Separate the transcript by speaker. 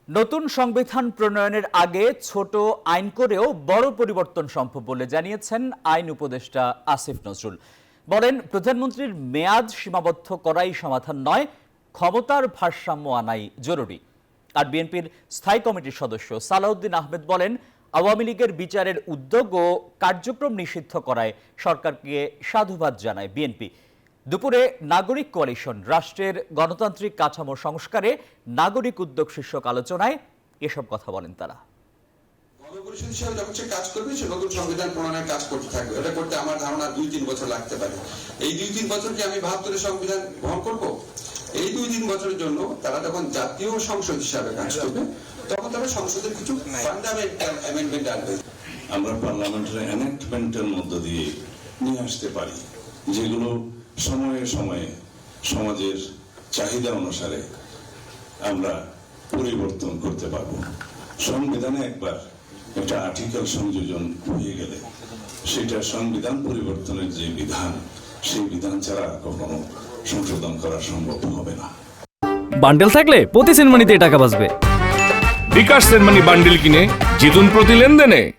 Speaker 1: নতুন সংবিধান প্রণয়নের আগে ছোট আইন করেও বড় পরিবর্তন সম্ভব বলে জানিয়েছেন আইন উপদেষ্টা আসিফ নজরুল। বলেন, প্রধানমন্ত্রীর মেয়াদ সীমাবদ্ধ করাই সমাধান নয়, ক্ষমতার ভারসাম্য আনাই জরুরি। আর বিএনপির স্থায়ী কমিটির সদস্য সালাউদ্দিন আহমেদ বলেন, আওয়ামী লীগের বিচারের উদ্যোগ ও কার্যক্রম নিষিদ্ধ করায় সরকারকে সাধুবাদ জানায় বিএনপি। দুপুরে নাগরিক কোয়ালিশন রাষ্ট্রের গণতান্ত্রিক কাঠামো সংস্কারে নাগরিক উদ্যোগ শীর্ষক আলোচনায় এসব কথা বলেন তারা।
Speaker 2: গণপরিষদ হিসেবে যখন সে কাজ করবে, সে নতুন সংবিধান প্রণয়নের কাজ করতে থাকবে। এটা করতে আমার ধারণা 2-3 বছর লাগতে পারে। এই 2-3 বছর কি আমি 72 সংবিধান গ্রহণ করব? এই 2-3 বছরের জন্য তারা যখন জাতীয় সংসদ হিসাবে কাজ করবে, তখন তারা সংসদের কিছু ফান্ডামেন্টাল অ্যামেন্ডমেন্ট আনবে।
Speaker 3: আমরা পার্লামেন্টারি অ্যামেন্ডমেন্টের মধ্য দিয়ে নিয়ে আসতে পারি, যেগুলো সময়ে সময়ে সমাজের চাহিদা অনুসারে আমরা পরিবর্তন করতে পারব। সংবিধানে একবার একটা আর্টিকেল সংযোজন হয়ে গেলে সেটা সংবিধান পরিবর্তনের যে বিধান, সেই বিধান ছাড়া কখনো সংশোধন করা সম্ভব হবে না।
Speaker 4: বান্ডেল থাকলে প্রতি সেনমানিতে টাকা বাঁচবে।
Speaker 5: বিকাশ সেনমানি বান্ডেল কিনে জিতুন প্রতি লেনদেনে।